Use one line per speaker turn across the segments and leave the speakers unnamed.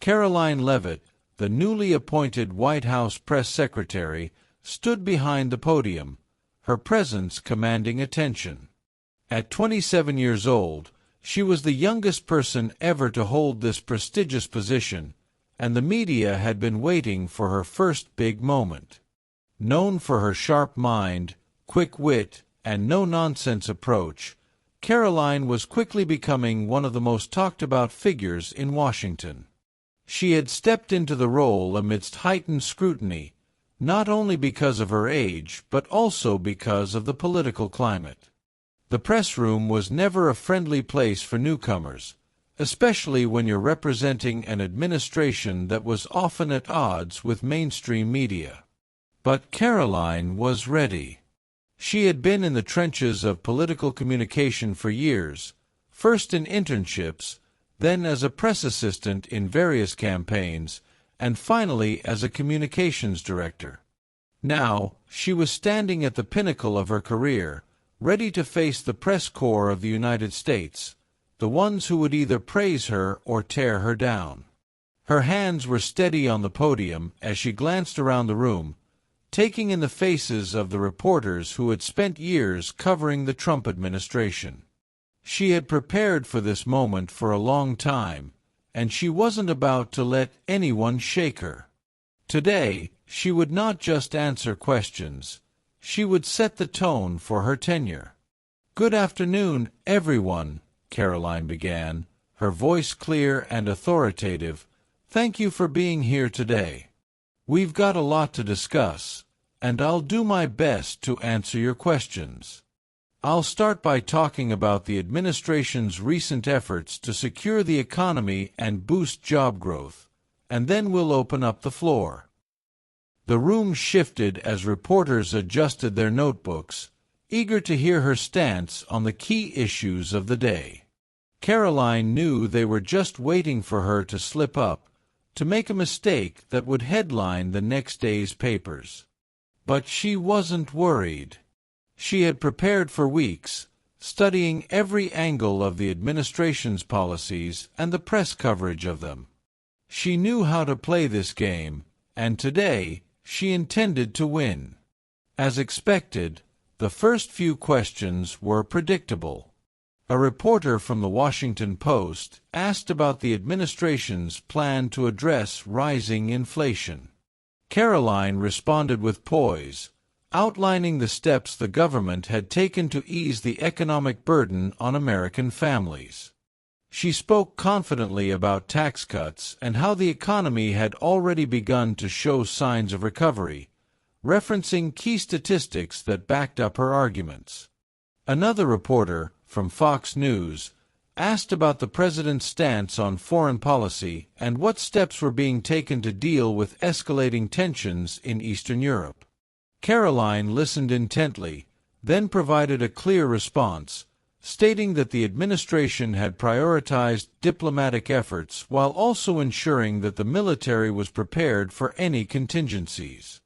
Karoline Leavitt, the newly appointed White House press secretary, stood behind the podium, her presence commanding attention. At 27 years old, she was the youngest person ever to hold this prestigious position, and the media had been waiting for her first big moment. Known for her sharp mind, quick wit, and no-nonsense approach, Karoline was quickly becoming one of the most talked-about figures in Washington. She had stepped into the role amidst heightened scrutiny, not only because of her age, but also because of the political climate. The press room was never a friendly place for newcomers, especially when you're representing an administration that was often at odds with mainstream media. But Karoline was ready. She had been in the trenches of political communication for years, first in internships, then as a press assistant in various campaigns, and finally as a communications director. Now, she was standing at the pinnacle of her career, ready to face the press corps of the United States, the ones who would either praise her or tear her down. Her hands were steady on the podium as she glanced around the room, taking in the faces of the reporters who had spent years covering the Trump administration. She had prepared for this moment for a long time, and she wasn't about to let anyone shake her. Today, she would not just answer questions. She would set the tone for her tenure. "Good afternoon, everyone," Karoline began, her voice clear and authoritative. "Thank you for being here today. We've got a lot to discuss, and I'll do my best to answer your questions. I'll start by talking about the administration's recent efforts to secure the economy and boost job growth, and then we'll open up the floor." The room shifted as reporters adjusted their notebooks, eager to hear her stance on the key issues of the day. Karoline knew they were just waiting for her to slip up, to make a mistake that would headline the next day's papers. But she wasn't worried. She had prepared for weeks, studying every angle of the administration's policies and the press coverage of them. She knew how to play this game, and today she intended to win. As expected, the first few questions were predictable. A reporter from the Washington Post asked about the administration's plan to address rising inflation. Karoline responded with poise, outlining the steps the government had taken to ease the economic burden on American families. She spoke confidently about tax cuts and how the economy had already begun to show signs of recovery, referencing key statistics that backed up her arguments. Another reporter, from Fox News, asked about the president's stance on foreign policy and what steps were being taken to deal with escalating tensions in Eastern Europe. Karoline listened intently, then provided a clear response, stating that the administration had prioritized diplomatic efforts while also ensuring that the military was prepared for any contingencies.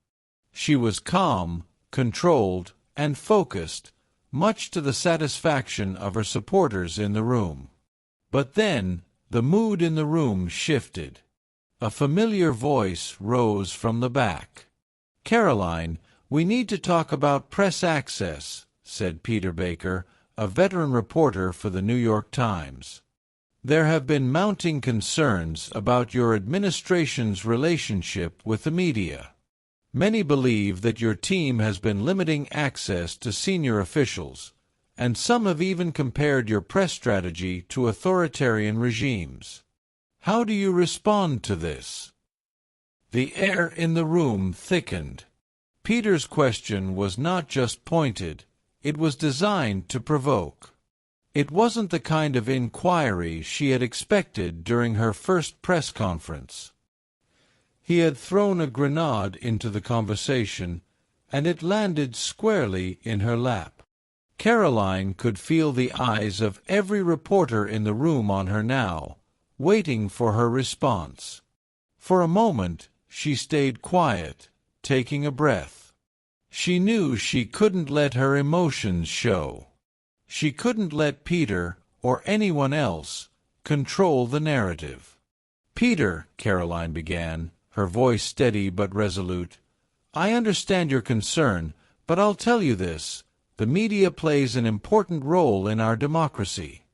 She was calm, controlled, and focused, much to the satisfaction of her supporters in the room. But then, the mood in the room shifted. A familiar voice rose from the back. "Karoline, we need to talk about press access," said Peter Baker, a veteran reporter for the New York Times. "There have been mounting concerns about your administration's relationship with the media. Many believe that your team has been limiting access to senior officials, and some have even compared your press strategy to authoritarian regimes. How do you respond to this?" The air in the room thickened. Peter's question was not just pointed, it was designed to provoke. It wasn't the kind of inquiry she had expected during her first press conference. He had thrown a grenade into the conversation, and it landed squarely in her lap. Karoline could feel the eyes of every reporter in the room on her now, waiting for her response. For a moment, she stayed quiet, taking a breath. She knew she couldn't let her emotions show. She couldn't let Peter, or anyone else, control the narrative. "Peter," Karoline began, her voice steady but resolute, "I understand your concern, but I'll tell you this. The media plays an important role in our democracy.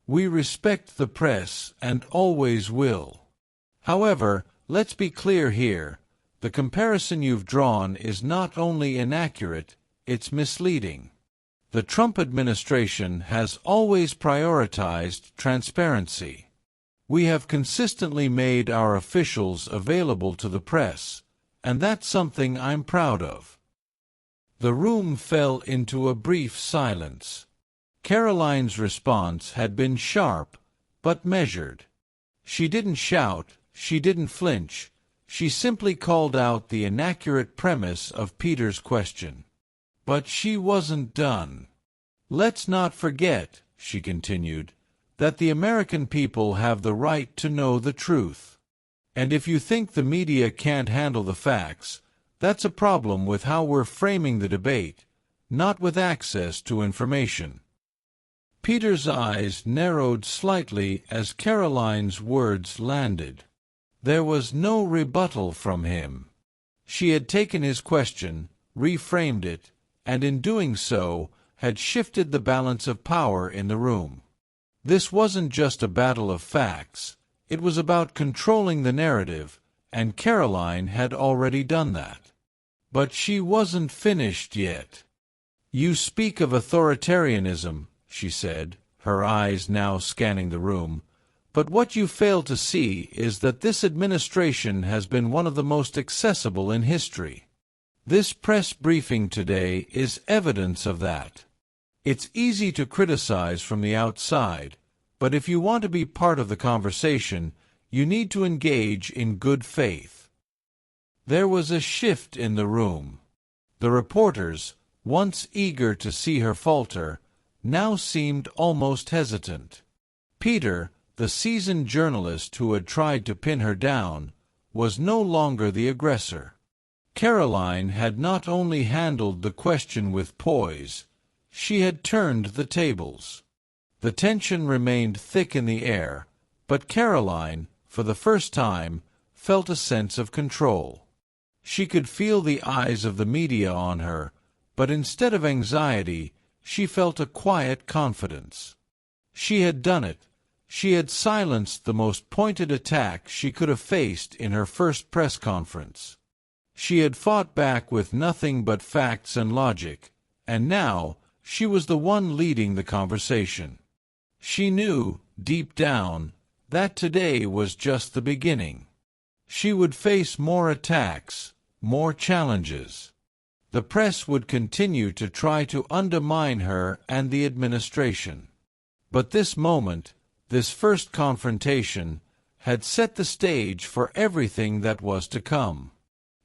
We respect the press and always will. However, let's be clear here. The comparison you've drawn is not only inaccurate, it's misleading. The Trump administration has always prioritized transparency. We have consistently made our officials available to the press, and that's something I'm proud of." The room fell into a brief silence. Karoline's response had been sharp, but measured. She didn't shout, she didn't flinch. She simply called out the inaccurate premise of Peter's question. But she wasn't done. "Let's not forget," she continued, "that the American people have the right to know the truth. And if you think the media can't handle the facts, that's a problem with how we're framing the debate, not with access to information." Peter's eyes narrowed slightly as Karoline's words landed. There was no rebuttal from him. She had taken his question, reframed it, and in doing so, had shifted the balance of power in the room. This wasn't just a battle of facts, it was about controlling the narrative, and Karoline had already done that. But she wasn't finished yet. "You speak of authoritarianism," she said, her eyes now scanning the room, "but what you fail to see is that this administration has been one of the most accessible in history. This press briefing today is evidence of that. It's easy to criticize from the outside, but if you want to be part of the conversation, you need to engage in good faith." There was a shift in the room. The reporters, once eager to see her falter, now seemed almost hesitant. Peter, the seasoned journalist who had tried to pin her down, was no longer the aggressor. Karoline had not only handled the question with poise, she had turned the tables. The tension remained thick in the air, but Karoline, for the first time, felt a sense of control. She could feel the eyes of the media on her, but instead of anxiety, she felt a quiet confidence. She had done it. She had silenced the most pointed attack she could have faced in her first press conference. She had fought back with nothing but facts and logic, and now she was the one leading the conversation. She knew, deep down, that today was just the beginning. She would face more attacks, more challenges. The press would continue to try to undermine her and the administration. But this moment, this first confrontation, had set the stage for everything that was to come.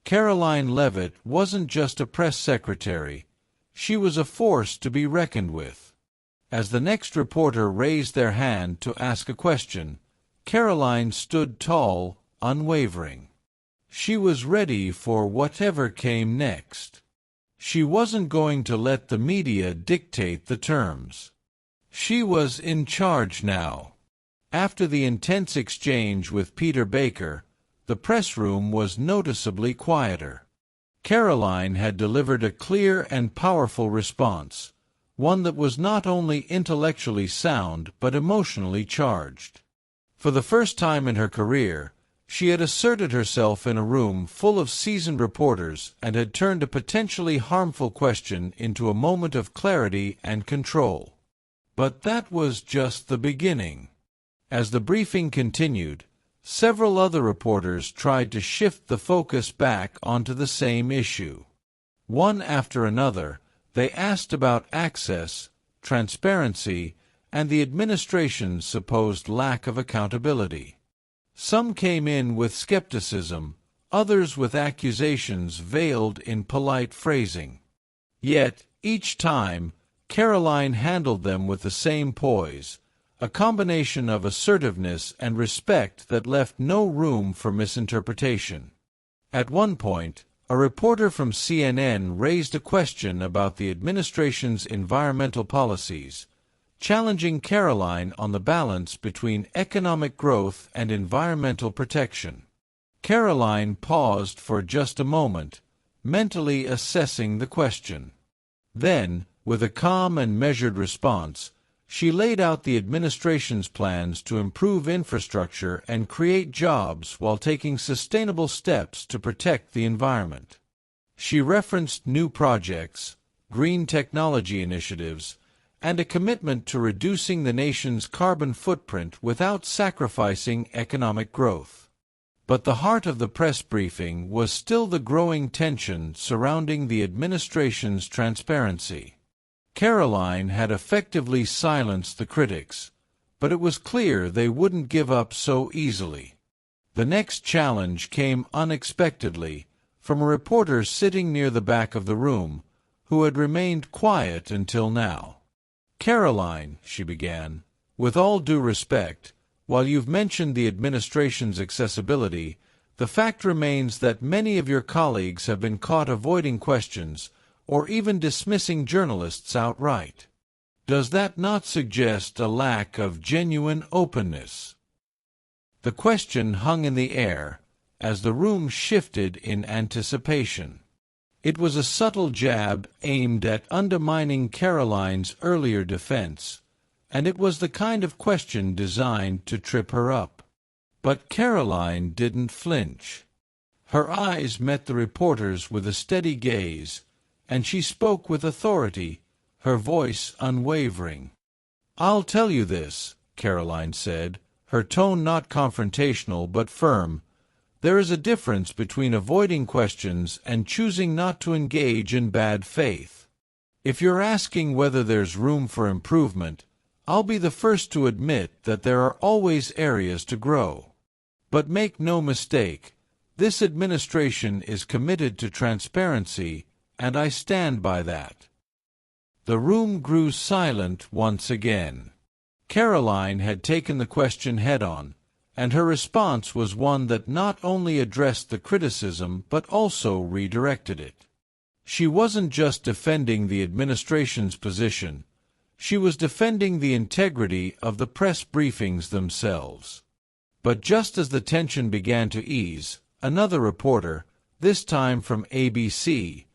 Karoline Leavitt wasn't just a press secretary. She was a force to be reckoned with. As the next reporter raised their hand to ask a question, Karoline stood tall, unwavering. She was ready for whatever came next. She wasn't going to let the media dictate the terms. She was in charge now. After the intense exchange with Peter Baker, the press room was noticeably quieter. Karoline had delivered a clear and powerful response, one that was not only intellectually sound but emotionally charged. For the first time in her career, she had asserted herself in a room full of seasoned reporters and had turned a potentially harmful question into a moment of clarity and control. But that was just the beginning. As the briefing continued, several other reporters tried to shift the focus back onto the same issue. One after another, they asked about access, transparency, and the administration's supposed lack of accountability. Some came in with skepticism, others with accusations veiled in polite phrasing. Yet, each time, Karoline handled them with the same poise, a combination of assertiveness and respect that left no room for misinterpretation. At one point, a reporter from CNN raised a question about the administration's environmental policies, challenging Karoline on the balance between economic growth and environmental protection. Karoline paused for just a moment, mentally assessing the question. Then, with a calm and measured response, she laid out the administration's plans to improve infrastructure and create jobs while taking sustainable steps to protect the environment. She referenced new projects, green technology initiatives, and a commitment to reducing the nation's carbon footprint without sacrificing economic growth. But the heart of the press briefing was still the growing tension surrounding the administration's transparency. Karoline had effectively silenced the critics, but it was clear they wouldn't give up so easily. The next challenge came unexpectedly from a reporter sitting near the back of the room, who had remained quiet until now. "Karoline," she began, "with all due respect, while you've mentioned the administration's accessibility, the fact remains that many of your colleagues have been caught avoiding questions or even dismissing journalists outright. Does that not suggest a lack of genuine openness?" The question hung in the air as the room shifted in anticipation. It was a subtle jab aimed at undermining Karoline's earlier defense, and it was the kind of question designed to trip her up. But Karoline didn't flinch. Her eyes met the reporter's with a steady gaze, and she spoke with authority, her voice unwavering. "I'll tell you this," Karoline said, her tone not confrontational but firm. "There is a difference between avoiding questions and choosing not to engage in bad faith. If you're asking whether there's room for improvement, I'll be the first to admit that there are always areas to grow. But make no mistake, this administration is committed to transparency, and I stand by that." The room grew silent once again. Karoline had taken the question head-on, and her response was one that not only addressed the criticism but also redirected it. She wasn't just defending the administration's position, she was defending the integrity of the press briefings themselves. But just as the tension began to ease, another reporter, this time from ABC,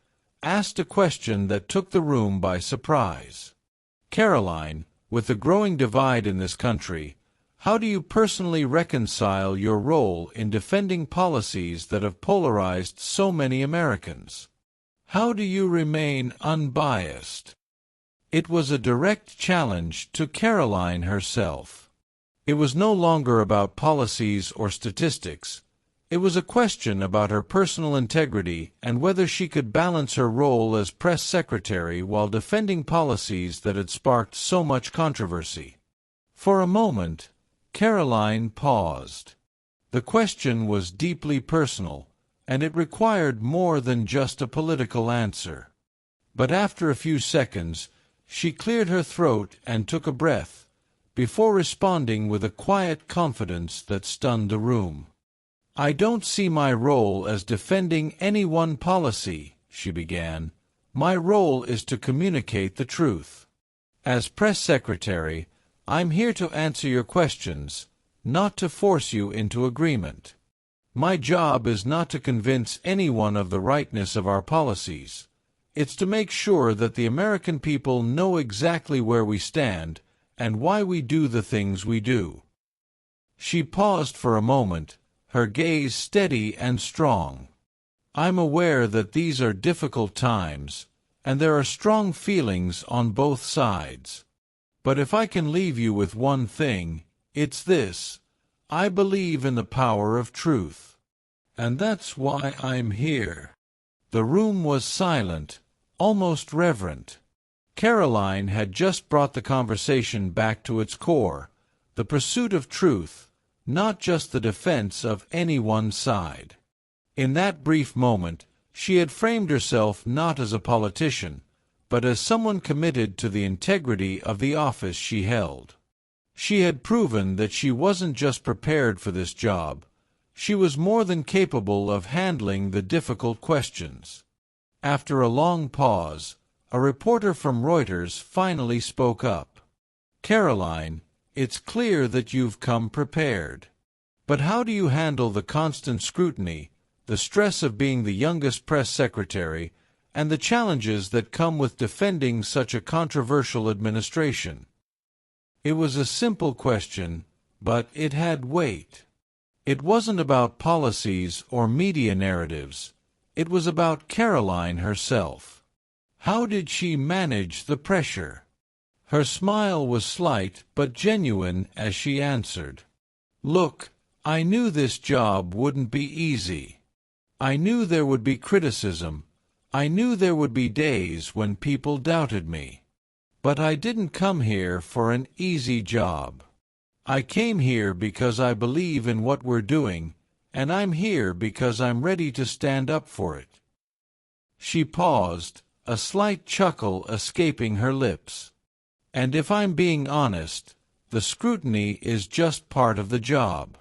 asked a question that took the room by surprise. "Karoline, with the growing divide in this country, how do you personally reconcile your role in defending policies that have polarized so many Americans? How do you remain unbiased?" It was a direct challenge to Karoline herself. It was no longer about policies or statistics. It was a question about her personal integrity and whether she could balance her role as press secretary while defending policies that had sparked so much controversy. For a moment, Karoline paused. The question was deeply personal, and it required more than just a political answer. But after a few seconds, she cleared her throat and took a breath, before responding with a quiet confidence that stunned the room. "I don't see my role as defending any one policy," she began. "My role is to communicate the truth. As press secretary, I'm here to answer your questions, not to force you into agreement. My job is not to convince anyone of the rightness of our policies. It's to make sure that the American people know exactly where we stand and why we do the things we do." She paused for a moment, her gaze steady and strong. "I'm aware that these are difficult times, and there are strong feelings on both sides. But if I can leave you with one thing, it's this: I believe in the power of truth. And that's why I'm here." The room was silent, almost reverent. Karoline had just brought the conversation back to its core, the pursuit of truth, not just the defense of any one side. In that brief moment, she had framed herself not as a politician, but as someone committed to the integrity of the office she held. She had proven that she wasn't just prepared for this job, she was more than capable of handling the difficult questions. After a long pause, a reporter from Reuters finally spoke up. "Karoline, it's clear that you've come prepared. But how do you handle the constant scrutiny, the stress of being the youngest press secretary, and the challenges that come with defending such a controversial administration?" It was a simple question, but it had weight. It wasn't about policies or media narratives. It was about Karoline herself. How did she manage the pressure? Her smile was slight but genuine as she answered, "Look, I knew this job wouldn't be easy. I knew there would be criticism. I knew there would be days when people doubted me. But I didn't come here for an easy job. I came here because I believe in what we're doing, and I'm here because I'm ready to stand up for it." She paused, a slight chuckle escaping her lips. "And if I'm being honest, the scrutiny is just part of the job.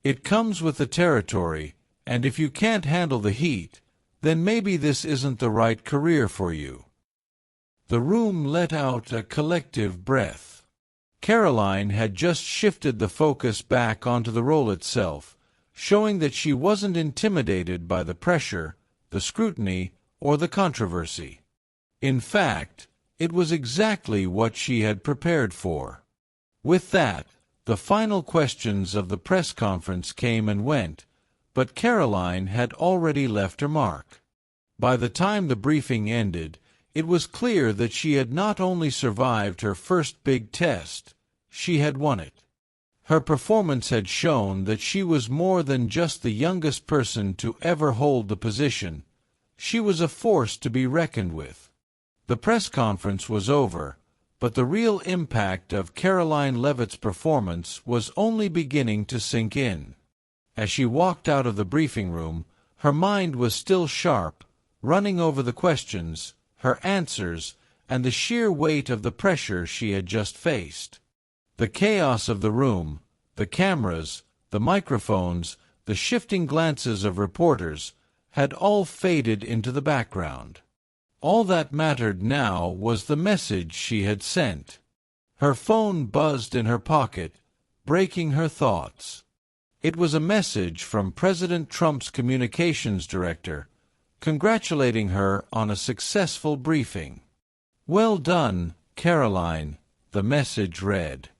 It comes with the territory, and if you can't handle the heat, then maybe this isn't the right career for you." The room let out a collective breath. Karoline had just shifted the focus back onto the role itself, showing that she wasn't intimidated by the pressure, the scrutiny, or the controversy. In fact, it was exactly what she had prepared for. With that, the final questions of the press conference came and went, but Karoline had already left her mark. By the time the briefing ended, it was clear that she had not only survived her first big test, she had won it. Her performance had shown that she was more than just the youngest person to ever hold the position. She was a force to be reckoned with. The press conference was over, but the real impact of Karoline Leavitt's performance was only beginning to sink in. As she walked out of the briefing room, her mind was still sharp, running over the questions, her answers, and the sheer weight of the pressure she had just faced. The chaos of the room, the cameras, the microphones, the shifting glances of reporters, had all faded into the background. All that mattered now was the message she had sent. Her phone buzzed in her pocket, breaking her thoughts. It was a message from President Trump's communications director, congratulating her on a successful briefing. "Well done, Karoline," the message read.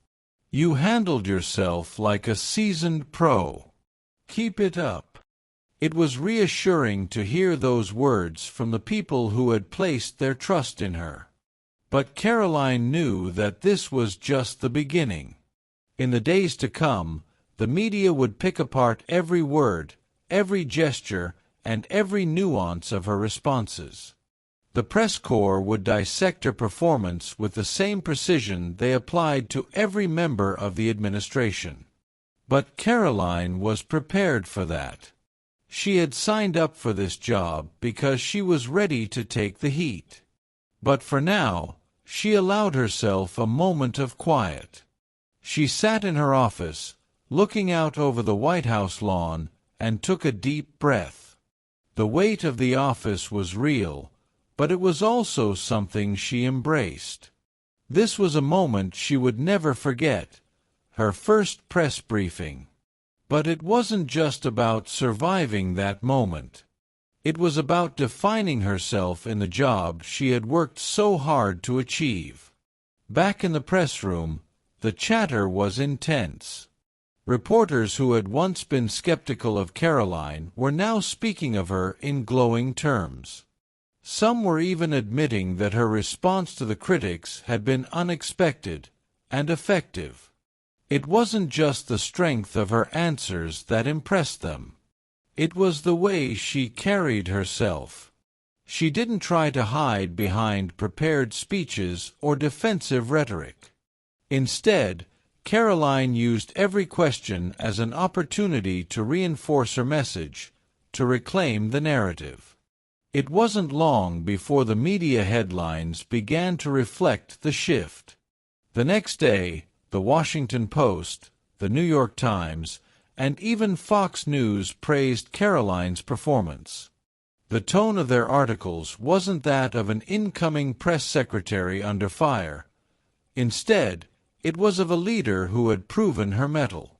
"You handled yourself like a seasoned pro. Keep it up." It was reassuring to hear those words from the people who had placed their trust in her. But Karoline knew that this was just the beginning. In the days to come, the media would pick apart every word, every gesture, and every nuance of her responses. The press corps would dissect her performance with the same precision they applied to every member of the administration. But Karoline was prepared for that. She had signed up for this job because she was ready to take the heat. But for now, she allowed herself a moment of quiet. She sat in her office, looking out over the White House lawn, and took a deep breath. The weight of the office was real, but it was also something she embraced. This was a moment she would never forget, her first press briefing. But it wasn't just about surviving that moment. It was about defining herself in the job she had worked so hard to achieve. Back in the press room, the chatter was intense. Reporters who had once been skeptical of Karoline were now speaking of her in glowing terms. Some were even admitting that her response to the critics had been unexpected and effective. It wasn't just the strength of her answers that impressed them. It was the way she carried herself. She didn't try to hide behind prepared speeches or defensive rhetoric. Instead, Karoline used every question as an opportunity to reinforce her message, to reclaim the narrative. It wasn't long before the media headlines began to reflect the shift. The next day, The Washington Post, The New York Times, and even Fox News praised Karoline's performance. The tone of their articles wasn't that of an incoming press secretary under fire. Instead, It was of a leader who had proven her mettle.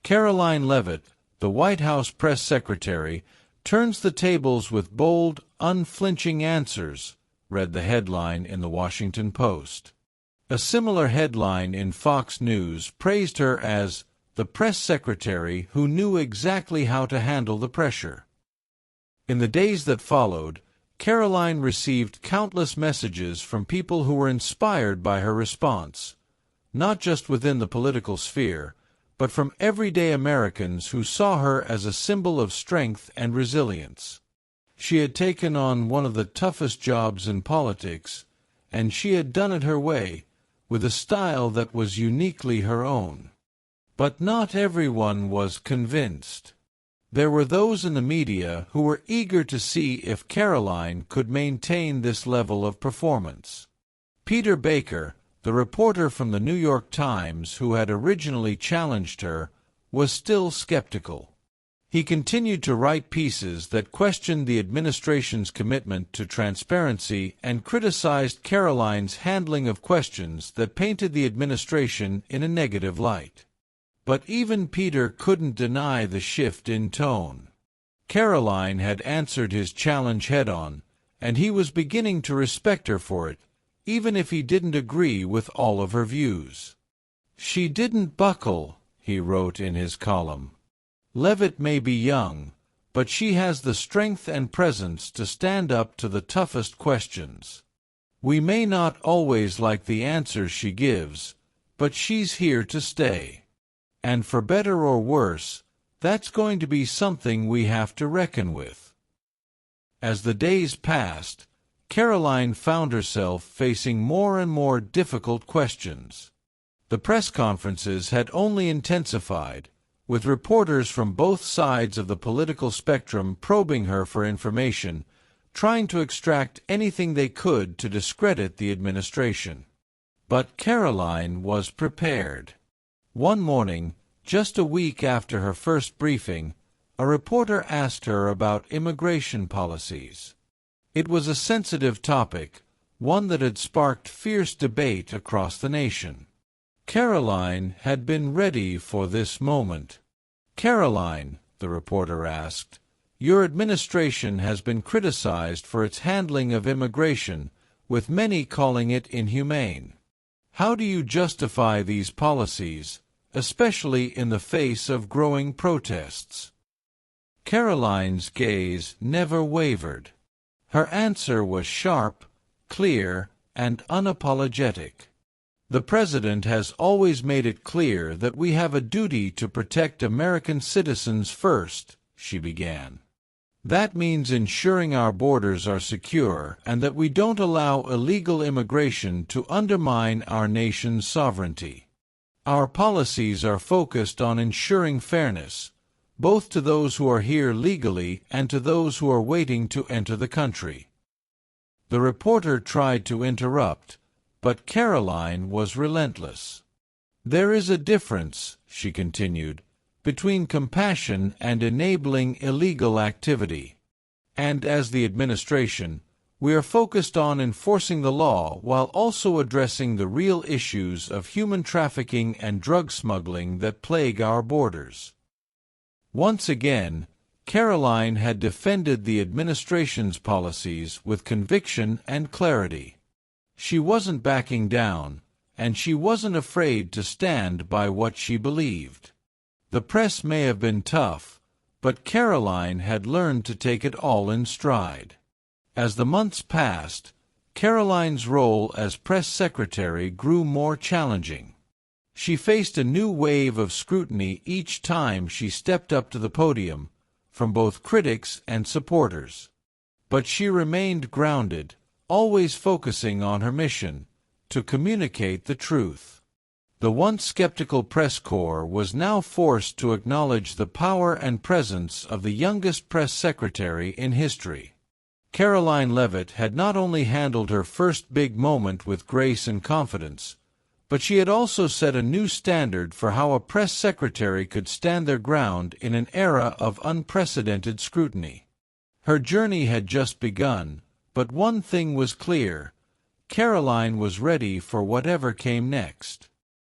Karoline Leavitt, the White House press secretary, turns the tables with bold, unflinching answers, read the headline in the Washington Post. A similar headline in Fox News praised her as the press secretary who knew exactly how to handle the pressure. In the days that followed, Karoline received countless messages from people who were inspired by her response, not just within the political sphere, but from everyday Americans who saw her as a symbol of strength and resilience. She had taken on one of the toughest jobs in politics, and she had done it her way, with a style that was uniquely her own. But not everyone was convinced. There were those in the media who were eager to see if Karoline could maintain this level of performance. Peter Baker, the reporter from the New York Times who had originally challenged her, was still skeptical. He continued to write pieces that questioned the administration's commitment to transparency and criticized Karoline's handling of questions that painted the administration in a negative light. But even Peter couldn't deny the shift in tone. Karoline had answered his challenge head-on, and he was beginning to respect her for it, even if he didn't agree with all of her views. "She didn't buckle," he wrote in his column. "Leavitt may be young, but she has the strength and presence to stand up to the toughest questions. We may not always like the answers she gives, but she's here to stay. And for better or worse, that's going to be something we have to reckon with." As the days passed, Karoline found herself facing more and more difficult questions. The press conferences had only intensified, with reporters from both sides of the political spectrum probing her for information, trying to extract anything they could to discredit the administration. But Karoline was prepared. One morning, just a week after her first briefing, a reporter asked her about immigration policies. It was a sensitive topic, one that had sparked fierce debate across the nation. Karoline had been ready for this moment. "Karoline," the reporter asked, "your administration has been criticized for its handling of immigration, with many calling it inhumane. How do you justify these policies, especially in the face of growing protests?" Karoline's gaze never wavered. Her answer was sharp, clear, and unapologetic. "The President has always made it clear that we have a duty to protect American citizens first," she began. "That means ensuring our borders are secure and that we don't allow illegal immigration to undermine our nation's sovereignty. Our policies are focused on ensuring fairness, both to those who are here legally and to those who are waiting to enter the country." The reporter tried to interrupt, but Karoline was relentless. "There is a difference," she continued, "between compassion and enabling illegal activity. And as the administration, we are focused on enforcing the law while also addressing the real issues of human trafficking and drug smuggling that plague our borders." Once again, Karoline had defended the administration's policies with conviction and clarity. She wasn't backing down, and she wasn't afraid to stand by what she believed. The press may have been tough, but Karoline had learned to take it all in stride. As the months passed, Karoline's role as press secretary grew more challenging. She faced a new wave of scrutiny each time she stepped up to the podium, from both critics and supporters. But she remained grounded, always focusing on her mission, to communicate the truth. The once skeptical press corps was now forced to acknowledge the power and presence of the youngest press secretary in history. Karoline Leavitt had not only handled her first big moment with grace and confidence, but she had also set a new standard for how a press secretary could stand their ground in an era of unprecedented scrutiny. Her journey had just begun, but one thing was clear: Karoline was ready for whatever came next.